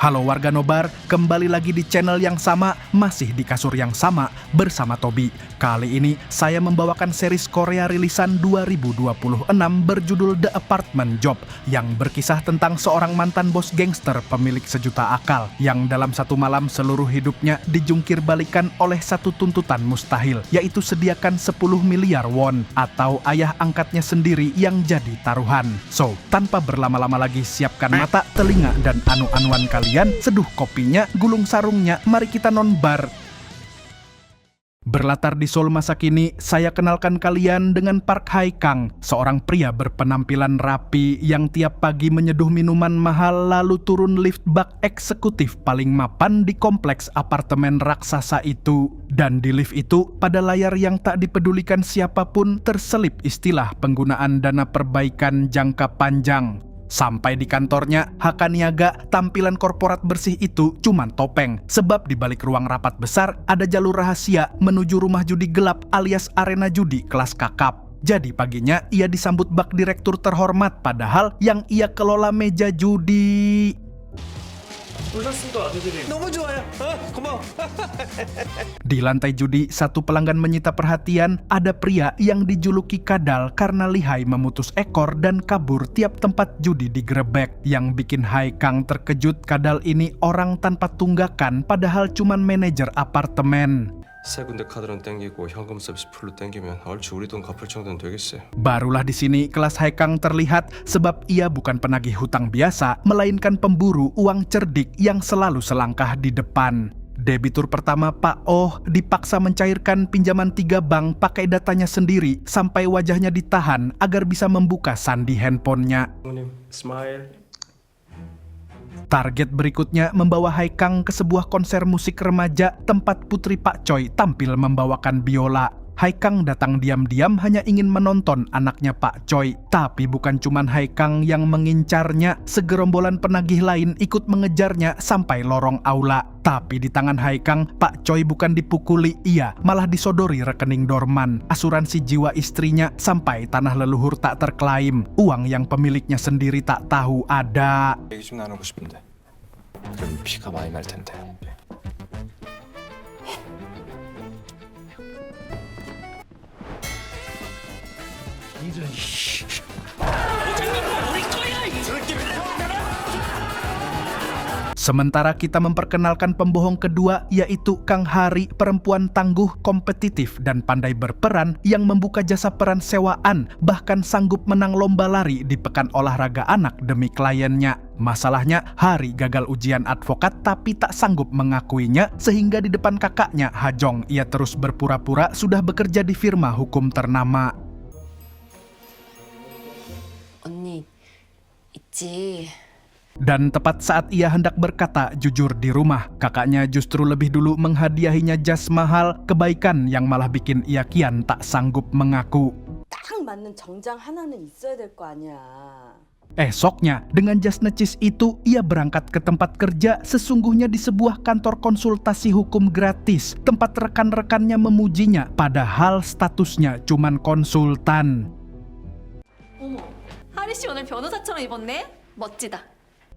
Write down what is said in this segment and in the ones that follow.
Halo warga Nobar, kembali lagi di channel yang sama, masih di kasur yang sama, bersama Tobi. Kali ini, saya membawakan series Korea rilisan 2026 berjudul The Apartment Job, yang berkisah tentang seorang mantan bos gangster pemilik sejuta akal, yang dalam satu malam seluruh hidupnya dijungkir balikan oleh satu tuntutan mustahil, yaitu sediakan 10 miliar won, atau ayah angkatnya sendiri yang jadi taruhan. So, tanpa berlama-lama lagi, siapkan mata, telinga, dan anu-anuan kalian. Seduh kopinya, gulung sarungnya, mari kita nonbar. Berlatar di Seoul masa kini, saya kenalkan kalian dengan Park Hae Kang, seorang pria berpenampilan rapi yang tiap pagi menyeduh minuman mahal lalu turun lift bak eksekutif paling mapan di kompleks apartemen raksasa itu. Dan di lift itu, pada layar yang tak dipedulikan siapapun terselip istilah penggunaan dana perbaikan jangka panjang. Sampai di kantornya, Haka niaga tampilan korporat bersih itu cuman topeng. Sebab di balik ruang rapat besar, ada jalur rahasia menuju rumah judi gelap alias arena judi kelas kakap. Jadi paginya, ia disambut bak direktur terhormat, padahal yang ia kelola meja judi. Di lantai judi, satu pelanggan menyita perhatian. Ada pria yang dijuluki Kadal karena lihai memutus ekor dan kabur tiap tempat judi digerebek. Yang bikin Hae Kang terkejut, Kadal ini orang tanpa tunggakan padahal cuman manajer apartemen. 세 군데 카드는 땡기고 현금 서비스 풀로 땡기면 얼추 우리 돈 갚을 정도는 되겠어요. Barulah di sini kelas Hae Kang terlihat sebab ia bukan penagih hutang biasa, melainkan pemburu uang cerdik yang selalu selangkah di depan. Debitur pertama Pak Oh dipaksa mencairkan pinjaman 3 bank pakai datanya sendiri sampai wajahnya ditahan agar bisa membuka sandi handphonenya. 스마일. Target berikutnya membawa Hae Kang ke sebuah konser musik remaja tempat putri Pak Choi tampil membawakan biola. Hae Kang datang diam-diam hanya ingin menonton anaknya Pak Choi. Tapi bukan cuman Hae Kang yang mengincarnya, segerombolan penagih lain ikut mengejarnya sampai lorong aula. Tapi di tangan Hae Kang, Pak Choi bukan dipukuli, ia malah disodori rekening dorman, asuransi jiwa istrinya, sampai tanah leluhur tak terklaim, uang yang pemiliknya sendiri tak tahu ada. 얘기 좀 나누고 싶은데. 그럼 피가 많이 날 텐데. Sementara kita memperkenalkan pembohong kedua, yaitu Kang Hari, perempuan tangguh, kompetitif, dan pandai berperan yang membuka jasa peran sewaan, bahkan sanggup menang lomba lari di pekan olahraga anak demi kliennya. Masalahnya, Hari gagal ujian advokat tapi tak sanggup mengakuinya, sehingga di depan kakaknya, Hajong, ia terus berpura-pura sudah bekerja di firma hukum ternama. 언니 있지. Dan tepat saat ia hendak berkata jujur di rumah, kakaknya justru lebih dulu menghadiahinya jas mahal, kebaikan yang malah bikin ia kian tak sanggup mengaku. 딱 맞는 정장 하나는 있어야 될 거 아니야. Esoknya, dengan jas necis itu, ia berangkat ke tempat kerja, sesungguhnya di sebuah kantor konsultasi hukum gratis, tempat rekan-rekannya memujinya, padahal statusnya cuman konsultan. 어머, 하리 씨 오늘 변호사처럼 입었네? 멋지다.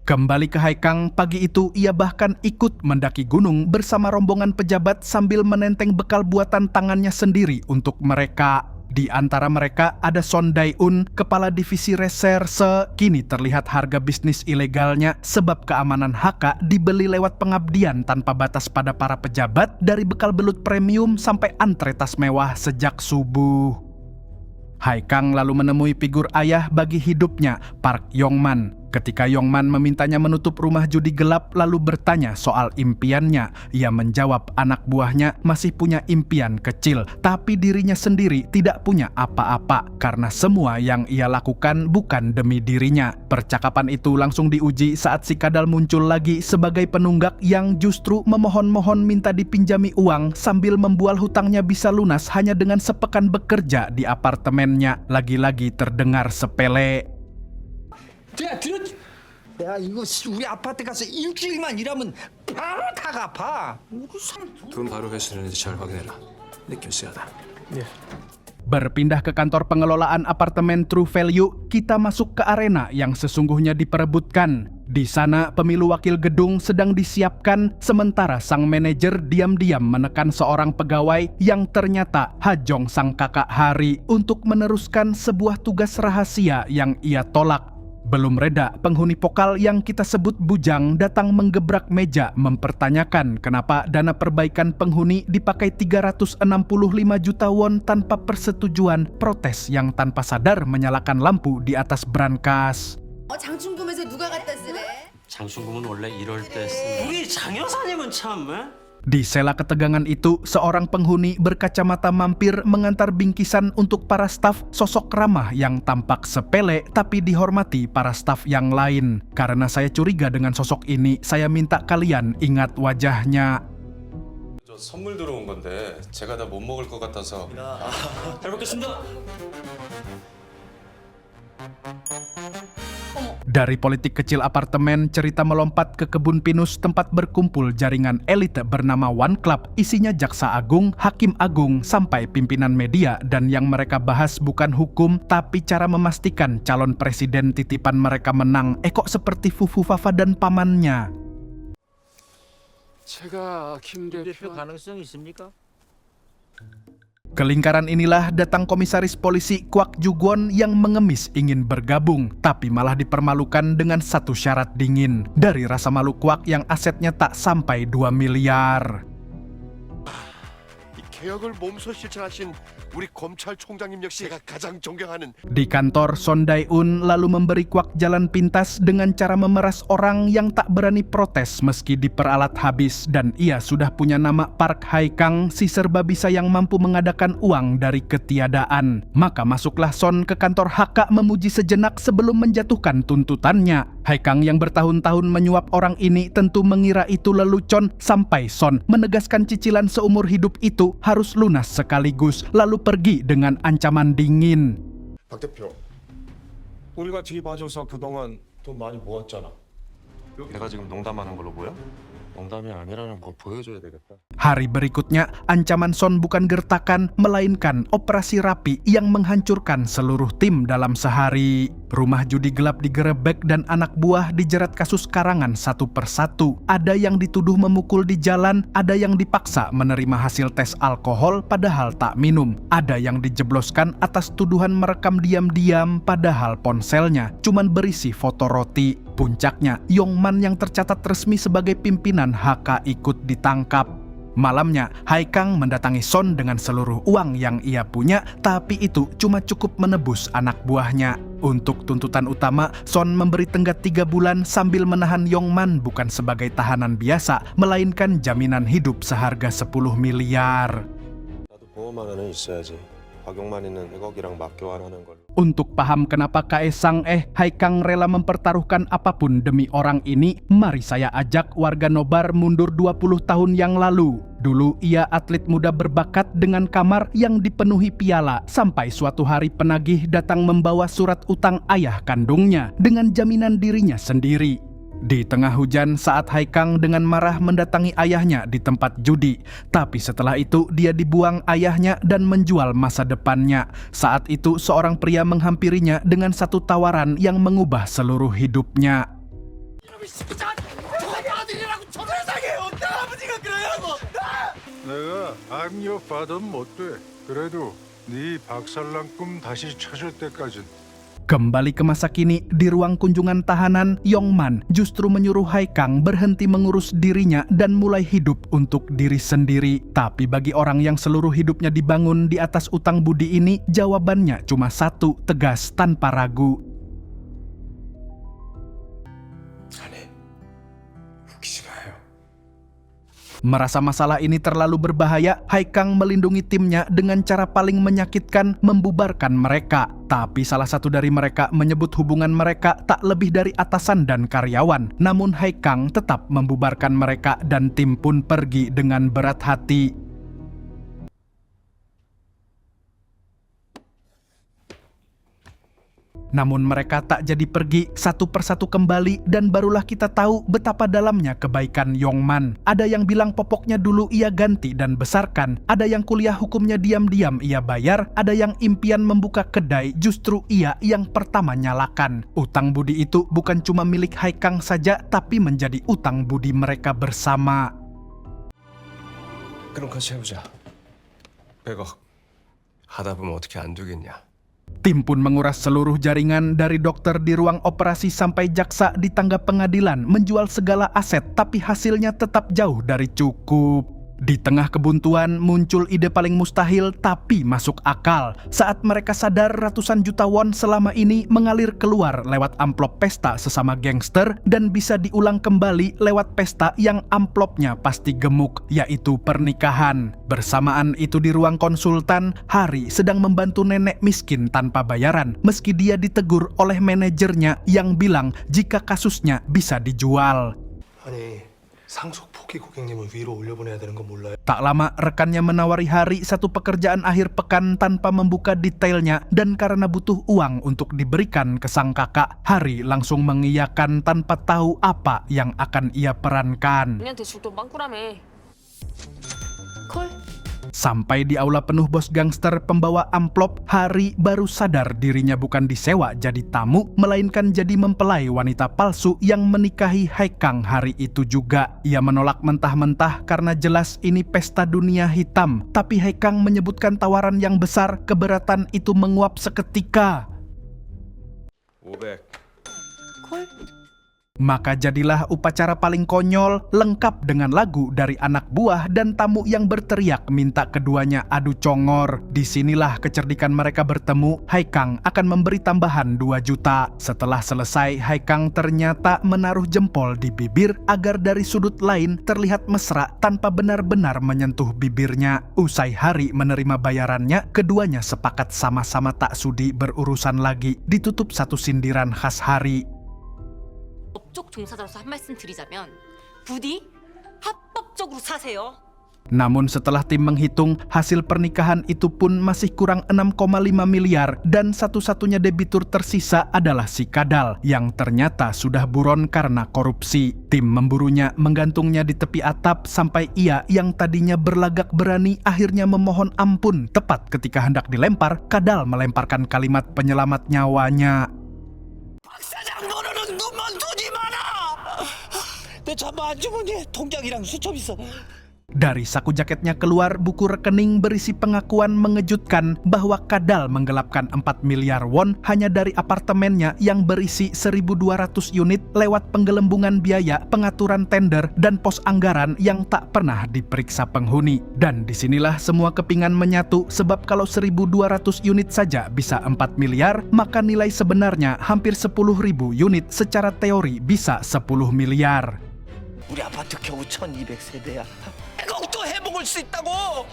Kembali ke Hae Kang, pagi itu ia bahkan ikut mendaki gunung bersama rombongan pejabat sambil menenteng bekal buatan tangannya sendiri untuk mereka. Di antara mereka ada Son Dae-un, kepala divisi reserse. Kini terlihat harga bisnis ilegalnya sebab keamanan Haka dibeli lewat pengabdian tanpa batas pada para pejabat, dari bekal belut premium sampai antre tas mewah sejak subuh. Hae Kang lalu menemui figur ayah bagi hidupnya, Park Yong-man. Ketika Yong-man memintanya menutup rumah judi gelap lalu bertanya soal impiannya, ia menjawab anak buahnya masih punya impian kecil, tapi dirinya sendiri tidak punya apa-apa karena semua yang ia lakukan bukan demi dirinya. Percakapan itu langsung diuji saat si Kadal muncul lagi sebagai penunggak yang justru memohon-mohon minta dipinjami uang sambil membual hutangnya bisa lunas hanya dengan sepekan bekerja di apartemennya. Lagi-lagi terdengar sepele. 야 이거 우리 아파트 가서 일주일만 일하면 바로 다 갚아. 돈 바로 회수되는지 잘 확인해라. 느낌 세하다. Berpindah ke kantor pengelolaan apartemen True Value, kita masuk ke arena yang sesungguhnya diperebutkan. Di sana, pemilu wakil gedung sedang disiapkan, sementara sang manajer diam-diam menekan seorang pegawai yang ternyata Hajong sang kakak Hari untuk meneruskan sebuah tugas rahasia yang ia tolak. Belum reda, penghuni Pokal yang kita sebut Bujang datang menggebrak meja mempertanyakan kenapa dana perbaikan penghuni dipakai 365 juta won tanpa persetujuan, protes yang tanpa sadar menyalakan lampu di atas brankas. 장충금에서 누가 갖다 쓰래? 장충금은 원래 이럴 때 쓰는 우리 장 여사님은 참 Di sela ketegangan itu, seorang penghuni berkacamata mampir mengantar bingkisan untuk para staf, sosok ramah yang tampak sepele tapi dihormati para staf yang lain. Karena saya curiga dengan sosok ini, saya minta kalian ingat wajahnya. 저 선물 들어온 건데 제가 다 못 먹을 것 같아서. 잘 먹겠습니다. Dari politik kecil apartemen, cerita melompat ke kebun pinus tempat berkumpul jaringan elite bernama One Club. Isinya jaksa agung, hakim agung, sampai pimpinan media. Dan yang mereka bahas bukan hukum, tapi cara memastikan calon presiden titipan mereka menang. Kok seperti Fufu Fafa dan pamannya. 제가 김 대표 가능성 있습니까? Ke lingkaran inilah datang komisaris polisi Kwak Ju-kwon yang mengemis ingin bergabung, tapi malah dipermalukan dengan satu syarat dingin. Dari rasa malu Kwak yang asetnya tak sampai 2 miliar. 이 개혁을 몸소 실천하신 우리 검찰총장님 역시 제가 가장 존경하는 Di kantor, Son Dae-un lalu memberi Kwak jalan pintas dengan cara memeras orang yang tak berani protes meski diperalat habis. Dan ia sudah punya nama Park Hae-kang, si serba bisa yang mampu mengadakan uang dari ketiadaan. Maka masuklah Son ke kantor HK memuji sejenak sebelum menjatuhkan tuntutannya. Hae-kang yang bertahun-tahun menyuap orang ini tentu mengira itu lelucon, sampai Son menegaskan cicilan seumur hidup itu harus lunas sekaligus, lalu pergi dengan ancaman dingin. 박 대표 우리가 뒤봐줘서 그동안 돈 많이 모았잖아. 내가 지금 농담하는 걸로 보여? 농담이 아니라는 거 보여줘야 되겠다. Hari berikutnya, ancaman Son bukan gertakan, melainkan operasi rapi yang menghancurkan seluruh tim dalam sehari. Rumah judi gelap digerebek dan anak buah dijerat kasus karangan satu persatu. Ada yang dituduh memukul di jalan, ada yang dipaksa menerima hasil tes alkohol padahal tak minum. Ada yang dijebloskan atas tuduhan merekam diam-diam padahal ponselnya cuman berisi foto roti. Puncaknya, Yongman yang tercatat resmi sebagai pimpinan HK ikut ditangkap. Malamnya, Hae-kang mendatangi Son dengan seluruh uang yang ia punya, tapi itu cuma cukup menebus anak buahnya. Untuk tuntutan utama, Son memberi tenggat 3 bulan sambil menahan Yongman bukan sebagai tahanan biasa, melainkan jaminan hidup seharga 10 miliar. 나도 보험 하나는 있어야지. 박용만이는 1억이랑 맞교환하는 걸로. Untuk paham kenapa Kaesang Hae-kang rela mempertaruhkan apapun demi orang ini, mari saya ajak warga Nobar mundur 20 tahun yang lalu. Dulu ia atlet muda berbakat dengan kamar yang dipenuhi piala, sampai suatu hari penagih datang membawa surat utang ayah kandungnya dengan jaminan dirinya sendiri. Di tengah hujan saat Hae-kang dengan marah mendatangi ayahnya di tempat judi. Tapi setelah itu dia dibuang ayahnya dan menjual masa depannya. Saat itu seorang pria menghampirinya dengan satu tawaran yang mengubah seluruh hidupnya. 내가 I'm your father 못 돼. 그래도 네 박살난 꿈 다시 찾을 때까진. Kembali ke masa kini, di ruang kunjungan tahanan, Yongman justru menyuruh Hae-kang berhenti mengurus dirinya dan mulai hidup untuk diri sendiri. Tapi bagi orang yang seluruh hidupnya dibangun di atas utang budi ini, jawabannya cuma satu, tegas tanpa ragu. 아니, 웃기지 마요. Merasa masalah ini terlalu berbahaya, Hae-kang melindungi timnya dengan cara paling menyakitkan, membubarkan mereka. Tapi salah satu dari mereka menyebut hubungan mereka tak lebih dari atasan dan karyawan. Namun Hae-kang tetap membubarkan mereka dan tim pun pergi dengan berat hati. Namun mereka tak jadi pergi, satu persatu kembali, dan barulah kita tahu betapa dalamnya kebaikan Yongman. Ada yang bilang popoknya dulu ia ganti dan besarkan, ada yang kuliah hukumnya diam-diam ia bayar, ada yang impian membuka kedai justru ia yang pertama nyalakan. Utang budi itu bukan cuma milik Haikang saja, tapi menjadi utang budi mereka bersama. 그럼 같이 해보자. 100억 하다 보면 어떻게 안 되겠냐. Tim pun menguras seluruh jaringan dari dokter di ruang operasi sampai jaksa di tangga pengadilan, menjual segala aset, tapi hasilnya tetap jauh dari cukup. Di tengah kebuntuan muncul ide paling mustahil tapi masuk akal. Saat mereka sadar ratusan juta won selama ini mengalir keluar lewat amplop pesta sesama gangster dan bisa diulang kembali lewat pesta yang amplopnya pasti gemuk, yaitu pernikahan. Bersamaan itu di ruang konsultan, Hari sedang membantu nenek miskin tanpa bayaran meski dia ditegur oleh manajernya yang bilang jika kasusnya bisa dijual. 아니 상속 포기 고객님을 위로 올려보내야 되는 거 몰라요? Tak lama rekannya menawari Hari satu pekerjaan akhir pekan tanpa membuka detailnya, dan karena butuh uang untuk diberikan ke sang kakak, Hari langsung mengiyakan tanpa tahu apa yang akan ia perankan. 언니한테 줄 돈 빵꾸라며. 콜? Sampai di aula penuh bos gangster pembawa amplop, Hari baru sadar dirinya bukan disewa jadi tamu, melainkan jadi mempelai wanita palsu yang menikahi Haikang hari itu juga. Ia menolak mentah-mentah karena jelas ini pesta dunia hitam, tapi Haikang menyebutkan tawaran yang besar, keberatan itu menguap seketika. 500. 콜? Maka jadilah upacara paling konyol, lengkap dengan lagu dari anak buah dan tamu yang berteriak minta keduanya adu congor. Disinilah kecerdikan mereka bertemu. Haikang akan memberi tambahan 2 juta. Setelah selesai, Haikang ternyata menaruh jempol di bibir agar dari sudut lain terlihat mesra tanpa benar-benar menyentuh bibirnya. Usai Hari menerima bayarannya, keduanya sepakat sama-sama tak sudi berurusan lagi. Ditutup satu sindiran khas Hari. 업적 종사자로서 한 말씀 드리자면 부디 합법적으로 사세요. Namun setelah tim menghitung, hasil pernikahan itu pun masih kurang 6,5 miliar dan satu-satunya debitur tersisa adalah si Kadal yang ternyata sudah buron karena korupsi. Tim memburunya, menggantungnya di tepi atap sampai ia yang tadinya berlagak berani akhirnya memohon ampun. Tepat ketika hendak dilempar, Kadal melemparkan kalimat penyelamat nyawanya. 내 잠바 안주머니에 통장이랑 수첩 있어. Dari saku jaketnya keluar buku rekening berisi pengakuan mengejutkan bahwa Kadal menggelapkan 4 miliar won hanya dari apartemennya yang berisi 1.200 unit lewat penggelembungan biaya, pengaturan tender, dan pos anggaran yang tak pernah diperiksa penghuni. Dan disinilah semua kepingan menyatu, sebab kalau 1.200 unit saja bisa 4 miliar, maka nilai sebenarnya hampir 10.000 unit secara teori bisa 10 miliar. 우리 아파트 겨우 1,200세대야. 100억도 해먹을 수 있다고.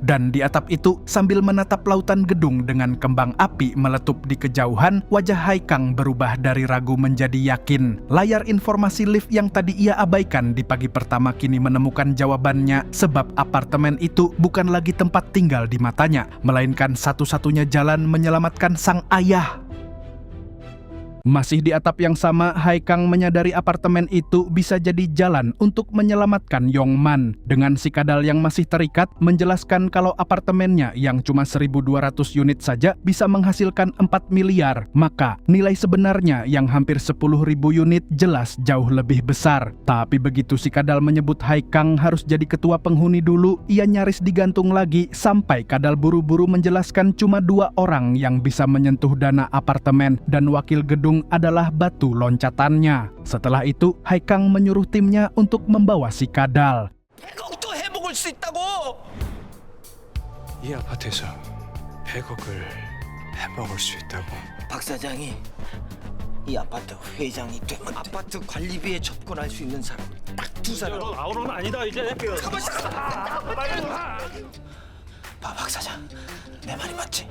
Dan di atap itu, sambil menatap lautan gedung dengan kembang api meletup di kejauhan, wajah Haikang berubah dari ragu menjadi yakin. Layar informasi lift yang tadi ia abaikan di pagi pertama kini menemukan jawabannya, sebab apartemen itu bukan lagi tempat tinggal di matanya, melainkan satu-satunya jalan menyelamatkan sang ayah. Masih di atap yang sama, Haikang menyadari apartemen itu bisa jadi jalan untuk menyelamatkan Yongman. Dengan si Kadal yang masih terikat, menjelaskan kalau apartemennya yang cuma 1.200 unit saja bisa menghasilkan 4 miliar. Maka nilai sebenarnya yang hampir 10.000 unit jelas jauh lebih besar. Tapi begitu si Kadal menyebut Haikang harus jadi ketua penghuni dulu, ia nyaris digantung lagi sampai Kadal buru-buru menjelaskan cuma 2 orang yang bisa menyentuh dana apartemen dan wakil gedung adalah batu loncatannya. Setelah itu, Haikang menyuruh timnya untuk membawa si Kadal. 100억도 해먹을 수 있다고. 이 아파트에서 100억을 해먹을 수 있다고. 박 사장이 이 아파트 회장이 되면 아파트 관리비에 접근할 수 있는 사람 딱 2 사람. 아우로는 아니다 이제. 가만 있어. 박 사장, 내 말이 맞지?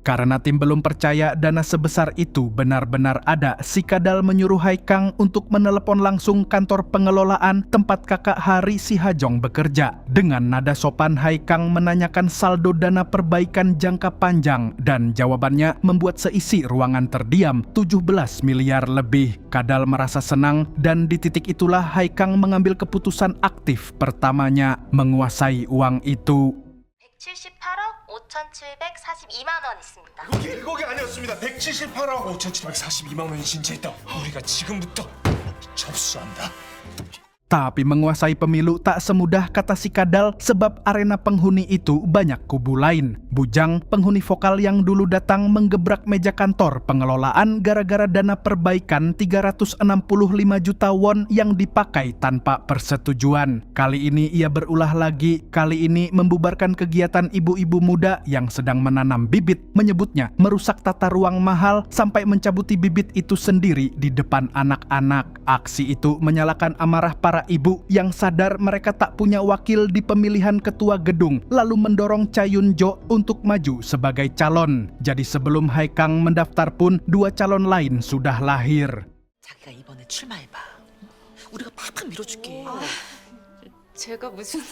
Karena tim belum percaya dana sebesar itu benar-benar ada, si Kadal menyuruh Haikang untuk menelepon langsung kantor pengelolaan tempat kakak Hari si Hajong bekerja. Dengan nada sopan, Haikang menanyakan saldo dana perbaikan jangka panjang dan jawabannya membuat seisi ruangan terdiam 17 miliar lebih. Kadal merasa senang dan di titik itulah Haikang mengambil keputusan aktif pertamanya menguasai uang itu. 178억 5,742만 원 있습니다. 그게 1억이 아니었습니다. 178억 5,742만 원이 진짜 있다. 우리가 지금부터 접수한다. Tapi menguasai pemilu tak semudah kata si Kadal sebab arena penghuni itu banyak kubu lain. Bujang, penghuni vokal yang dulu datang menggebrak meja kantor pengelolaan gara-gara dana perbaikan 365 juta won yang dipakai tanpa persetujuan. Kali ini ia berulah lagi, kali ini membubarkan kegiatan ibu-ibu muda yang sedang menanam bibit, menyebutnya merusak tata ruang mahal sampai mencabuti bibit itu sendiri di depan anak-anak. Aksi itu menyalakan amarah para ibu yang sadar mereka tak punya wakil di pemilihan ketua gedung, lalu mendorong Cha Yun-jo untuk maju sebagai calon. Jadi sebelum Haikang mendaftar pun, dua calon lain sudah lahir. 자기가 이번에 출마해봐. 우리가 팍팍 밀어줄게. 제가 무슨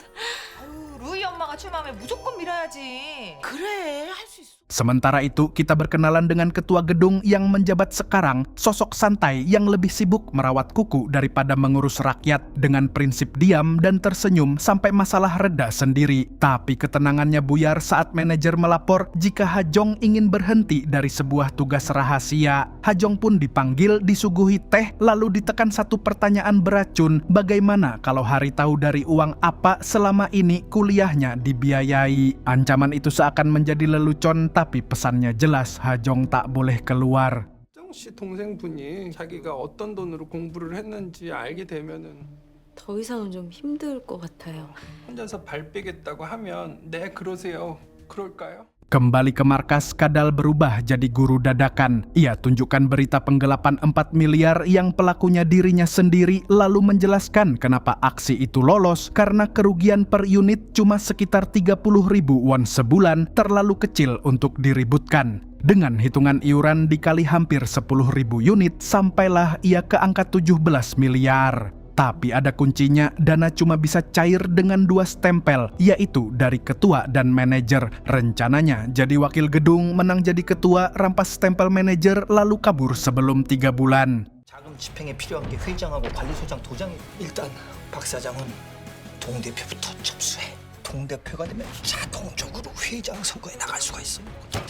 루이 엄마가 출마하면 무조건 밀어야지. 그래, 할 수 있어. Sementara itu, kita berkenalan dengan ketua gedung yang menjabat sekarang, sosok santai yang lebih sibuk merawat kuku daripada mengurus rakyat, dengan prinsip diam dan tersenyum sampai masalah reda sendiri. Tapi ketenangannya buyar saat manajer melapor jika Hajong ingin berhenti dari sebuah tugas rahasia. Hajong pun dipanggil, disuguhi teh, lalu ditekan satu pertanyaan beracun, bagaimana kalau Hari tahu dari uang apa selama ini kuliahnya dibiayai. Ancaman itu seakan menjadi lelucon, tapi pesannya jelas, Hajong tak boleh keluar. 씨 동생분이 자기가 어떤 돈으로 공부를 했는지 알게 되면은 더 이상은 좀 힘들 것 같아요. 혼자서 발 빼겠다고 하면 네 그러세요. 그럴까요? Kembali ke markas, Kadal berubah jadi guru dadakan. Ia tunjukkan berita penggelapan 4 miliar yang pelakunya dirinya sendiri, lalu menjelaskan kenapa aksi itu lolos karena kerugian per unit cuma sekitar 30.000 won sebulan, terlalu kecil untuk diributkan. Dengan hitungan iuran dikali hampir 10.000 unit, sampailah ia ke angka 17 miliar. Tapi ada kuncinya, dana cuma bisa cair dengan 2 stempel, yaitu dari ketua dan manajer. Rencananya jadi wakil gedung, menang jadi ketua, rampas stempel manajer, lalu kabur sebelum 3 bulan. 자금 집행에 필요한 게 회장하고 관리소장 도장이. 일단 박 사장은 동대표부터 접수해. 동대표가 되면 자동적으로 회장 선거에 나갈 수가 있어. 다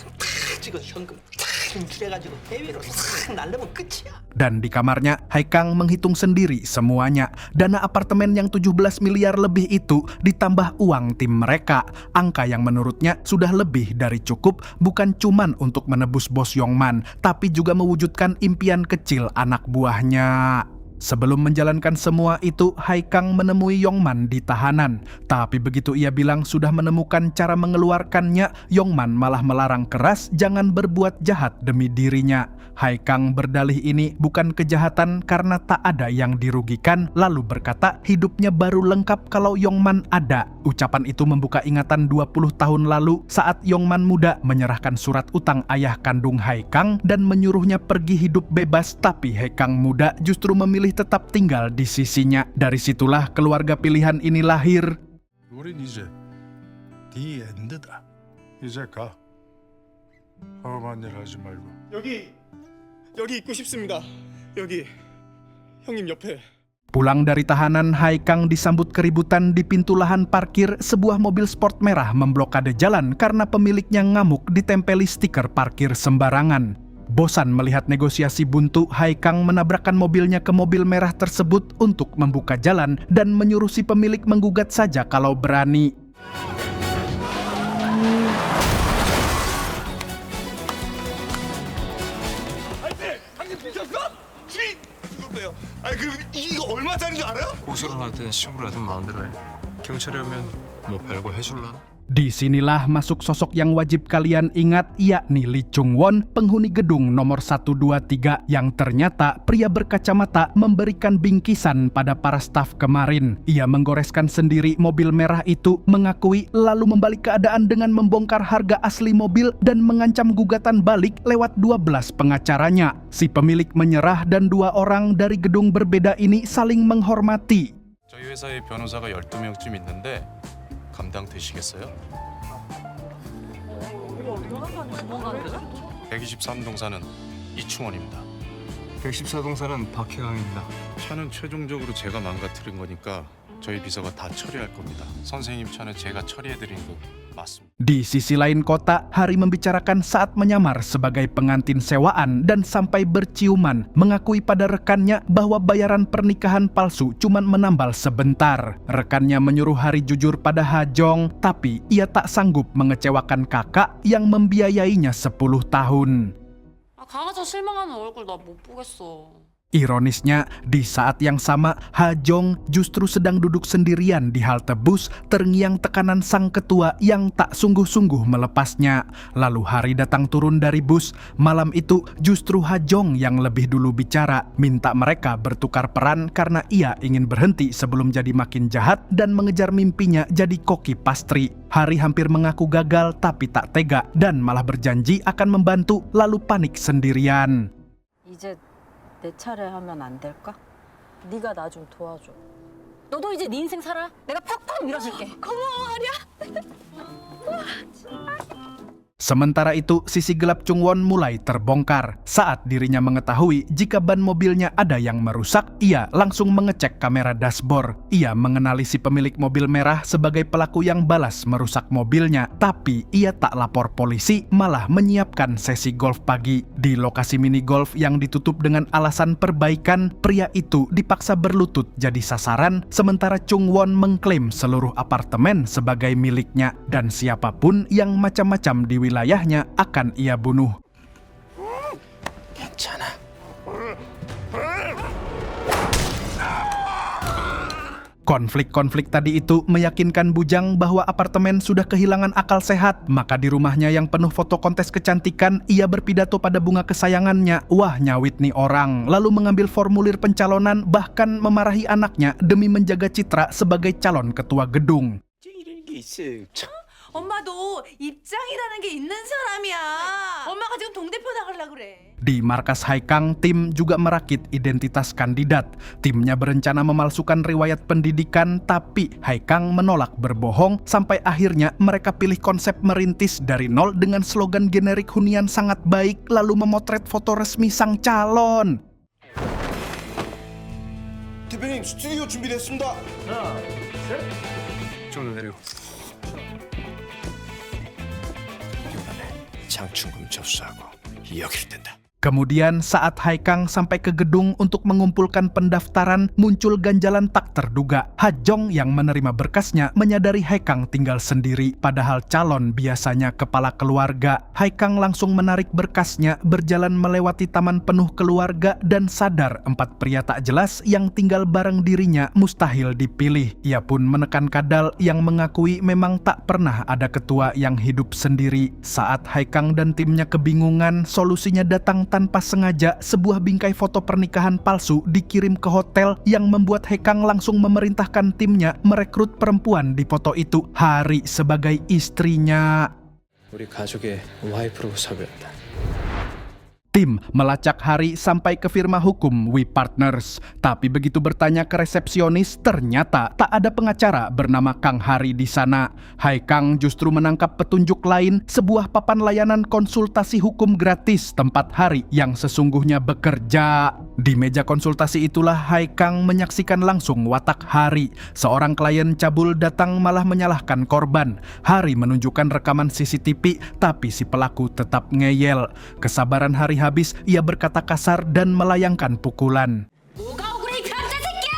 찍어서 현금 다 인출해가지고 해외로 싹 날르면 끝이야. Dan di kamarnya, Haikang menghitung sendiri semuanya. Dana apartemen yang 17 miliar lebih itu ditambah uang tim mereka. Angka yang menurutnya sudah lebih dari cukup, bukan cuman untuk menebus bos Yongman, tapi juga mewujudkan impian kecil anak buahnya. Sebelum menjalankan semua itu, Haikang menemui Yongman di tahanan. Tapi begitu ia bilang sudah menemukan cara mengeluarkannya, Yongman malah melarang keras jangan berbuat jahat demi dirinya. Haikang berdalih ini bukan kejahatan karena tak ada yang dirugikan, lalu berkata hidupnya baru lengkap kalau Yongman ada. Ucapan itu membuka ingatan 20 tahun lalu saat Yongman muda menyerahkan surat utang ayah kandung Haikang dan menyuruhnya pergi hidup bebas, tapi Haikang muda justru memilih tetap tinggal di sisinya. Dari situlah keluarga pilihan ini lahir. 우린 이제 네 엔드다. 이제 가. 험한 일 하지 말고. 여기 있고 싶습니다. 여기 형님 옆에. Pulang dari tahanan, Haikang disambut keributan di pintu lahan parkir. Sebuah mobil sport merah memblokade jalan karena pemiliknya ngamuk ditempeli stiker parkir sembarangan. Bosan melihat negosiasi buntu, Haikang menabrakkan mobilnya ke mobil merah tersebut untuk membuka jalan dan menyuruh si pemilik menggugat saja kalau berani. 아니 그리고 이거 얼마짜리인 줄 알아요? 고소를 하든 신고를 하든 마음대로 해. 경찰이 오면 뭐 별거 해줄라나? Disinilah masuk sosok yang wajib kalian ingat, yakni Lee Chung Won, penghuni gedung nomor 123 yang ternyata pria berkacamata memberikan bingkisan pada para staf kemarin. Ia menggoreskan sendiri mobil merah itu, mengakui lalu membalik keadaan dengan membongkar harga asli mobil dan mengancam gugatan balik lewat 12 pengacaranya. Si pemilik menyerah dan 2 orang dari gedung berbeda ini saling menghormati. 저희 회사에 변호사가 12명쯤 있는데 감당되시겠어요? 123동사는 이충원입니다. 114동사는 박혜강입니다. 차는 최종적으로 제가 망가뜨린 거니까 저희 비서가 다 처리할 겁니다. 선생님 차는 제가 처리해드린 거 맞습니다. Di sisi lain kota, Hari membicarakan saat menyamar sebagai pengantin sewaan dan sampai berciuman, mengakui pada rekannya bahwa bayaran pernikahan palsu cuman menambal sebentar. Rekannya menyuruh Hari jujur pada Ha Jong, tapi ia tak sanggup mengecewakan kakak yang membiayainya 10 tahun. 강아지 실망하는 얼굴 나 못 보겠어. Ironisnya, di saat yang sama, Ha Jong justru sedang duduk sendirian di halte bus, terngiang tekanan sang ketua yang tak sungguh-sungguh melepasnya. Lalu Hari datang turun dari bus. Malam itu justru Ha Jong yang lebih dulu bicara, minta mereka bertukar peran karena ia ingin berhenti sebelum jadi makin jahat dan mengejar mimpinya jadi koki pastry. Hari hampir mengaku gagal tapi tak tega dan malah berjanji akan membantu, lalu panik sendirian. 이제 내 차례 하면 안 될까? 네가 나 좀 도와줘. 너도 이제 네 인생 살아. 내가 팍팍 밀어줄게. 고마워, 하리야. Sementara itu, sisi gelap Chung Won mulai terbongkar. Saat dirinya mengetahui jika ban mobilnya ada yang merusak, ia langsung mengecek kamera dashboard. Ia mengenali si pemilik mobil merah sebagai pelaku yang balas merusak mobilnya, tapi ia tak lapor polisi, malah menyiapkan sesi golf pagi. Di lokasi mini golf yang ditutup dengan alasan perbaikan, pria itu dipaksa berlutut jadi sasaran, sementara Chung Won mengklaim seluruh apartemen sebagai miliknya, dan siapapun yang macam-macam di wilayahnya akan ia bunuh. 괜찮아. Konflik-konflik tadi itu meyakinkan Bujang bahwa apartemen sudah kehilangan akal sehat. Maka di rumahnya yang penuh foto kontes kecantikan, ia berpidato pada bunga kesayangannya. Wah, nyawit nih orang. Lalu mengambil formulir pencalonan, bahkan memarahi anaknya demi menjaga citra sebagai calon ketua gedung. 엄마도 입장이라는 게 있는 사람이야. 엄마가 지금 동대표 나가려고 그래. Di markas Haikang, tim juga merakit identitas kandidat. Timnya berencana memalsukan riwayat pendidikan, tapi Haikang menolak berbohong sampai akhirnya mereka pilih konsep merintis dari nol dengan slogan generik hunian sangat baik, lalu memotret foto resmi sang calon. 대표님 스튜디오 준비됐습니다. 하나, 셋. 좀 내려. 장충금 접수하고 여기를 뜬다. Kemudian saat Haikang sampai ke gedung untuk mengumpulkan pendaftaran, muncul ganjalan tak terduga. Ha Jong yang menerima berkasnya menyadari Haikang tinggal sendiri, padahal calon biasanya kepala keluarga. Haikang langsung menarik berkasnya, berjalan melewati taman penuh keluarga, dan sadar 4 pria tak jelas yang tinggal bareng dirinya mustahil dipilih. Ia pun menekan kadal yang mengakui memang tak pernah ada ketua yang hidup sendiri. Saat Haikang dan timnya kebingungan, solusinya datang tanpa sengaja. Sebuah bingkai foto pernikahan palsu dikirim ke hotel yang membuat Haikang langsung memerintahkan timnya merekrut perempuan di foto itu, Hari, sebagai istrinya. 우리 가족의 와이프로 섭외한다. Tim melacak Hari sampai ke firma hukum We Partners. Tapi begitu bertanya ke resepsionis, ternyata tak ada pengacara bernama Kang Hari di sana. Haikang justru menangkap petunjuk lain, sebuah papan layanan konsultasi hukum gratis tempat Hari yang sesungguhnya bekerja. Di meja konsultasi itulah Haikang menyaksikan langsung watak Hari. Seorang klien cabul datang malah menyalahkan korban. Hari menunjukkan rekaman CCTV, tapi si pelaku tetap ngeyel. Kesabaran Hari habis, ia berkata kasar dan melayangkan pukulan. 뭐가 억울해 이 변태 새끼야!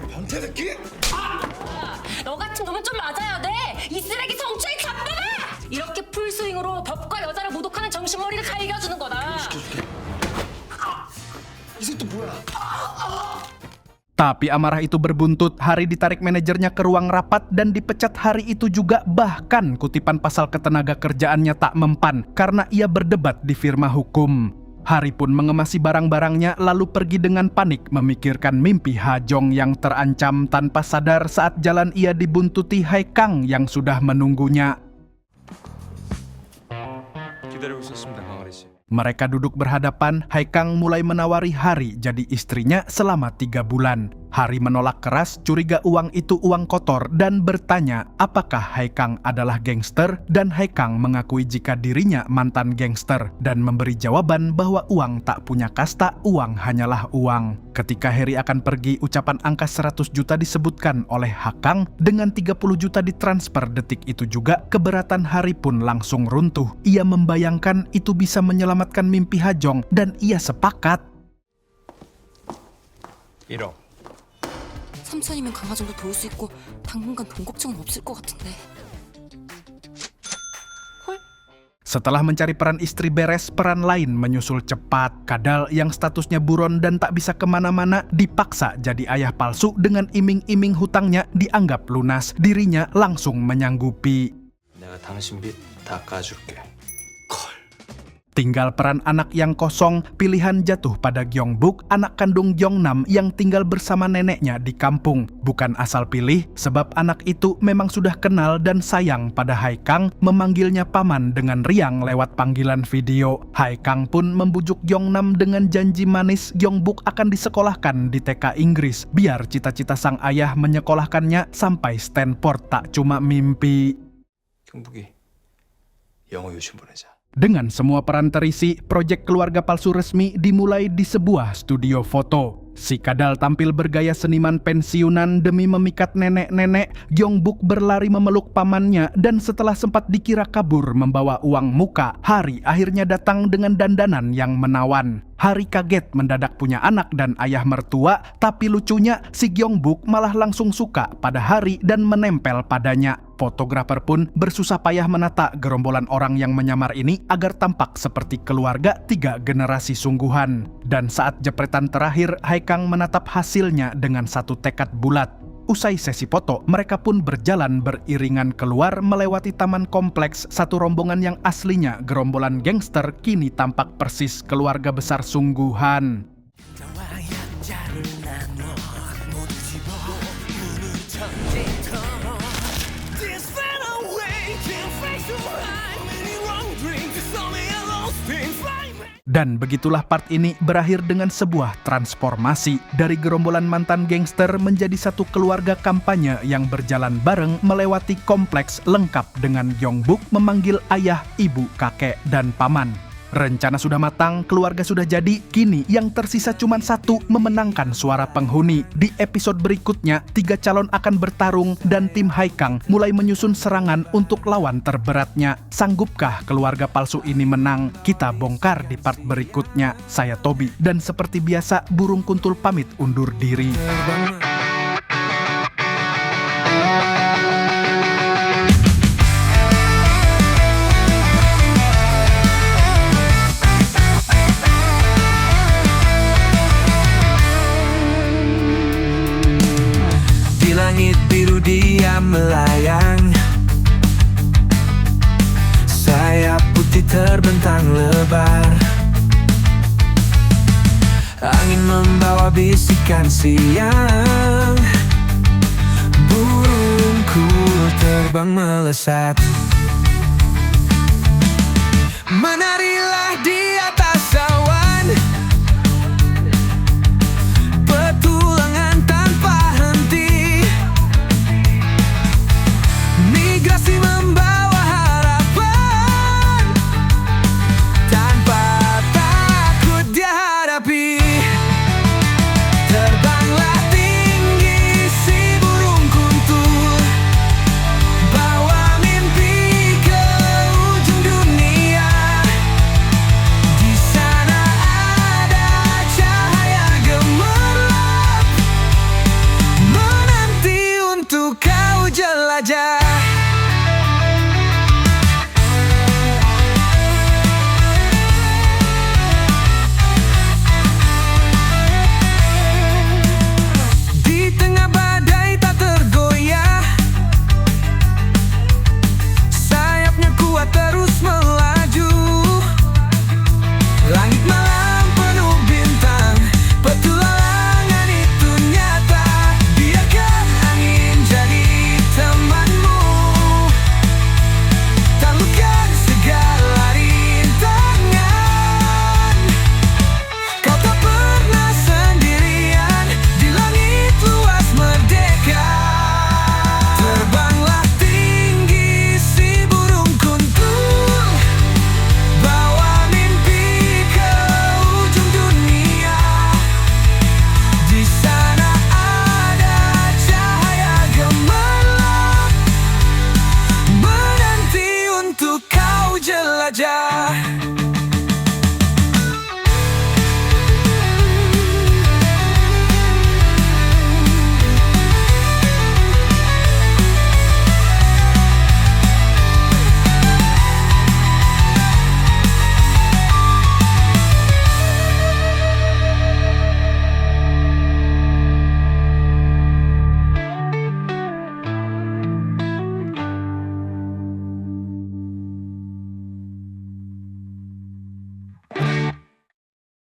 변태 새끼! 너 같은 놈은 좀 맞아야 돼! 이 쓰레기 성추행 잡아봐! 이렇게 풀스윙으로 법과 여자를 모독하는 정신머리를 갈겨주는 거다. 이 새끼 또 뭐야? Tapi amarah itu berbuntut, Hari ditarik manajernya ke ruang rapat dan dipecat hari itu juga, bahkan kutipan pasal ketenaga kerjaannya tak mempan karena ia berdebat di firma hukum. Hari pun mengemasi barang-barangnya lalu pergi dengan panik memikirkan mimpi Ha Jong yang terancam tanpa sadar saat jalan ia dibuntuti Hai Kang yang sudah menunggunya. 기다리고 있었습니다, 강아리 씨. Mereka duduk berhadapan, Hai Kang mulai menawari Hari jadi istrinya selama 3 bulan. Hari menolak keras, curiga uang itu uang kotor dan bertanya apakah Hai Kang adalah gangster, dan Hai Kang mengakui jika dirinya mantan gangster dan memberi jawaban bahwa uang tak punya kasta, uang hanyalah uang. Ketika Hari akan pergi, ucapan angka 100 juta disebutkan oleh Ha Kang, dengan 30 juta ditransfer detik itu juga keberatan Hari pun langsung runtuh. Ia membayangkan itu bisa menyelamatkan mimpi Ha Jong dan ia sepakat. 1억. 삼천이면 강화정도 도울 수 있고 당분간 돈 걱정은 없을 것 같은데. Setelah mencari peran istri beres, peran lain menyusul cepat. Kadal yang statusnya buron dan tak bisa kemana-mana dipaksa jadi ayah palsu dengan iming-iming hutangnya dianggap lunas. Dirinya langsung menyanggupi. 내가 당신 빚 다 까줄게. Tinggal peran anak yang kosong, pilihan jatuh pada Gyeongbuk, anak kandung Gyeongnam yang tinggal bersama neneknya di kampung. Bukan asal pilih, sebab anak itu memang sudah kenal dan sayang pada Hai Kang, memanggilnya paman dengan riang lewat panggilan video. Hai Kang pun membujuk Gyeongnam dengan janji manis Gyeongbuk akan disekolahkan di TK Inggris, biar cita-cita sang ayah menyekolahkannya sampai Stanford tak cuma mimpi. 경북이 영어 유치원 보내자. Dengan semua peran terisi, proyek keluarga palsu resmi dimulai di sebuah studio foto. Si Kadal tampil bergaya seniman pensiunan demi memikat nenek-nenek. Gyeongbuk berlari memeluk pamannya dan setelah sempat dikira kabur membawa uang muka, Hari akhirnya datang dengan dandanan yang menawan. Hari kaget mendadak punya anak dan ayah mertua, tapi lucunya si Gyeongbuk malah langsung suka pada Hari dan menempel padanya. Fotografer pun bersusah payah menata gerombolan orang yang menyamar ini agar tampak seperti keluarga 3 generasi sungguhan. Dan saat jepretan terakhir, Hai Kang menatap hasilnya dengan satu tekad bulat. Usai sesi foto, mereka pun berjalan beriringan keluar melewati taman kompleks. Satu rombongan yang aslinya gerombolan gangster kini tampak persis keluarga besar sungguhan. Dan begitulah part ini berakhir dengan sebuah transformasi dari gerombolan mantan gangster menjadi satu keluarga kampanye yang berjalan bareng melewati kompleks lengkap dengan Gyeongbuk memanggil ayah, ibu, kakek, dan paman. Rencana sudah matang, keluarga sudah jadi, kini yang tersisa cuma satu, memenangkan suara penghuni. Di episode berikutnya, 3 calon akan bertarung dan tim Hai Kang mulai menyusun serangan untuk lawan terberatnya. Sanggupkah keluarga palsu ini menang? Kita bongkar di part berikutnya. Saya Tobi, dan seperti biasa, Burung Kuntul pamit undur diri. Langit biru dia melayang, sayap putih terbentang lebar. Angin membawa bisikan siang, burungku terbang melesat. Menarilah di atas awan.